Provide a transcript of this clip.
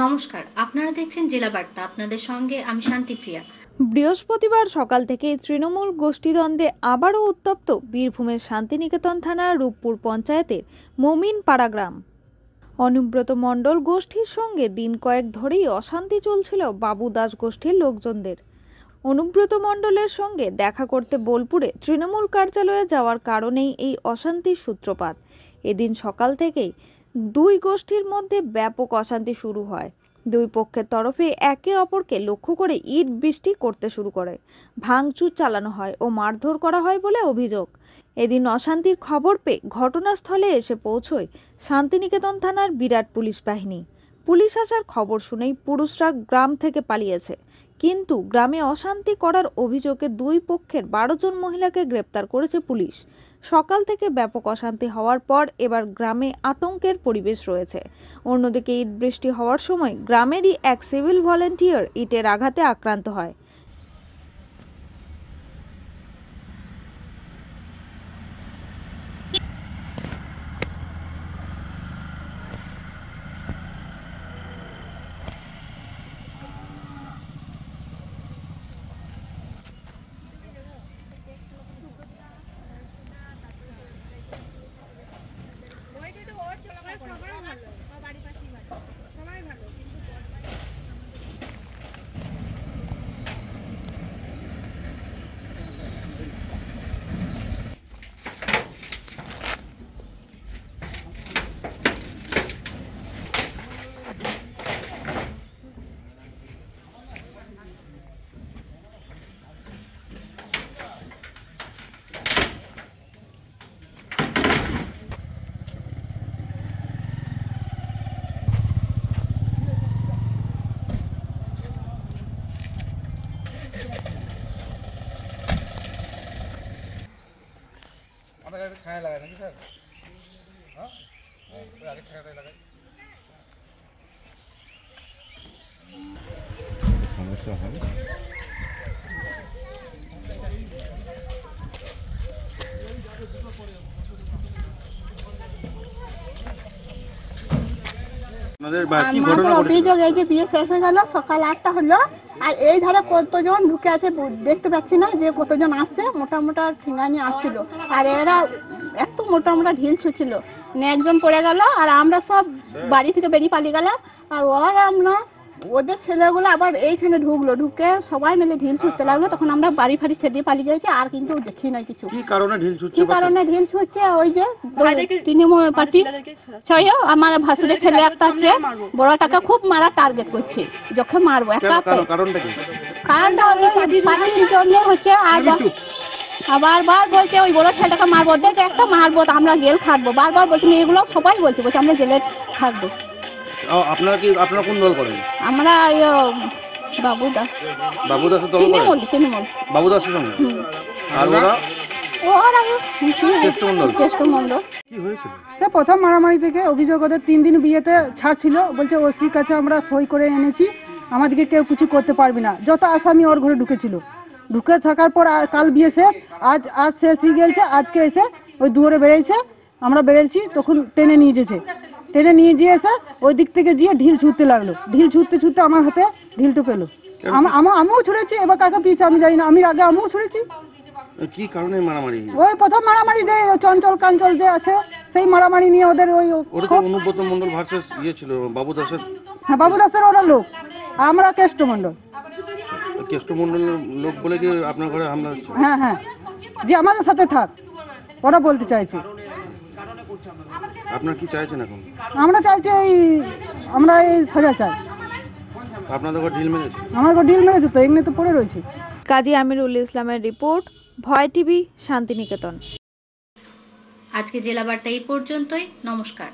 নমস্কার, আপনারা দেখছেন জেলা বার্তা। আপনাদের সঙ্গে আমি শান্তিপ্রিয়া। বৃহস্পতিবার সকাল থেকে তৃণমূল গোষ্ঠীদ্বন্দ্বে আবারও উত্তপ্ত বীরভূমের শান্তিনিকেতন থানার রূপপুর পঞ্চায়েতের মমিনপাড়া গ্রাম। অনুব্রত মণ্ডল গোষ্ঠীর সঙ্গে দিন কয়েক ধরেই অশান্তি চলছিল বাবু দাস গোষ্ঠীর লোকজনদের। অনুব্রত মণ্ডলের সঙ্গে দেখা করতে বোলপুরে তৃণমূল কার্যালয়ে যাওয়ার কারণেই এই অশান্তির সূত্রপাত। এদিন সকাল থেকেই দুই গোষ্ঠীর মধ্যে ব্যাপক অশান্তি শুরু হয়। দুই পক্ষের তরফে একে অপরকে লক্ষ্য করে ইট বৃষ্টি করতে শুরু করে, ভাঙচুর চালানো হয় ও মারধর করা হয় বলে অভিযোগ। এদিন অশান্তির খবর পেয়ে ঘটনাস্থলে এসে পৌঁছয় শান্তিনিকেতন থানার বিরাট পুলিশ বাহিনী। পুলিশ আসার খবর শুনেই পুরুষরা গ্রাম থেকে পালিয়েছে, কিন্তু গ্রামে অশান্তি করার অভিযোগে দুই পক্ষের 12 জন মহিলাকে গ্রেপ্তার করেছে পুলিশ। সকাল থেকে ব্যাপক অশান্তি হওয়ার পর এবার গ্রামে আতঙ্কের পরিবেশ রয়েছে। অন্যদিকে ইট বৃষ্টি হওয়ার সময় গ্রামেরই এক সিভিল ভলেন্টিয়ার ইটের আঘাতে আক্রান্ত হয়। আগে ছায়া লাগায় নাকি স্যার? হ্যাঁ, আগে ছায়াটাই লাগাই। সমস্যা হয় আমাদের অভিযোগ এই যে বিয়ে শেষ হয়ে গেল, সকাল 8টা হলো, আর এই ধারে কতজন ঢুকে আছে দেখতে পাচ্ছি না যে কতজন আসছে। মোটা মোটা ঠেঙ্গা নিয়ে আসছিল, আর এরা এত মোটা মোটা ঢিল ছুঁচ্ছিল, একজন পড়ে গেল আর আমরা সব বাড়ি থেকে বেরিয়ে পালিয়ে গেলাম। আর আমরা ওদের ছেলেগুলো আবার এইখানে ঢুকে সবাই মিলে ঢিল ছুঁড়তে লাগলো। তখন আমরা বাড়ি ফাড়ি ছেড়ে দিয়ে পালিয়ে গেছি, আর কিন্তু দেখি না কিছু। কি কারণে ঢিল ছুঁড়ছে? ওই যে তৃণমূল পার্টি ছয় আমার ভাসুরের ছেলে একটা আছে, বড়টাকে খুব মারা টার্গেট করছে, যখন মারবো একা। কারণটা পার্টির জন্য হচ্ছে। আর বারবার বলছে ওই বড় ছেলেটাকে মারবো, দেখ একটা মারবো, আমরা জেল খাটবো। বারবার বলছি, মেয়েগুলো সবাই বলছে আমরা জেলে থাকবো। আপনারা কোন দল করেন? আমরা বাবু দাস তৃণমূল বাবু দাসের সঙ্গে। আর কেষ্টমণ্ডল। কি হয়েছিল? সে প্রথম মারামারি থেকে অভিযোগ, ওদের 3 দিন বিয়েতে ছাড় ছিল, বলছে ওসির কাছে আমরা সই করে এনেছি, আমাদেরকে কেউ কিছু করতে পারবে না। যত আসামি ওর ঘরে ঢুকেছিল, ঢুকে থাকার পর কাল বিয়ে শেষ, আজ শেষই গেছে। আজকে এসে ওই দুয়ারে বেরিয়েছে, আমরা বেরিয়েছি, তখন টেনে নিয়ে যেছে। টেনে নিয়ে গিয়ে এসে ওই দিক থেকে গিয়ে ঢিল ছুঁড়তে লাগলো। ঢিল ছুঁড়তে আমার হাতে ঢিলটা পেলো। আমিও ছুঁড়েছি, এবার কাকে পিছে আমি জানি না, আমি আগে আমিও ছুঁড়েছি। কি কারণে মারামারি? ওই প্রথম মারামারি, যে চঞ্চল কাঞ্চল যে আছে, সেই মারামারি নিয়ে ওদের ওই অনুব্রত মণ্ডল ভার্সেস ছিল বাবু দাসের। হ্যাঁ, বাবু দাসের ওরা লোক, আমরা কেষ্টমণ্ডল লোক বলে কি আপনার ঘরে হামলা হচ্ছে? হ্যাঁ, যে আমাদের সাথে থাক, ওরা বলতে চাইছে। আপনারা কি চাইছেন এখন? আমরা চাইছি আমরা এই সাজা চাই। আপনাদের ঘর ঢিল মেরেছে? আমার ঘর ঢিল মেরেছে তো, এমনি তো পড়ে রয়েছে। কাজী আমিরুল ইসলামের রিপোর্ট, ভয় টিভি, শান্তিনিকেতন। আজকে জেলা বার্তা এই পর্যন্তই। নমস্কার।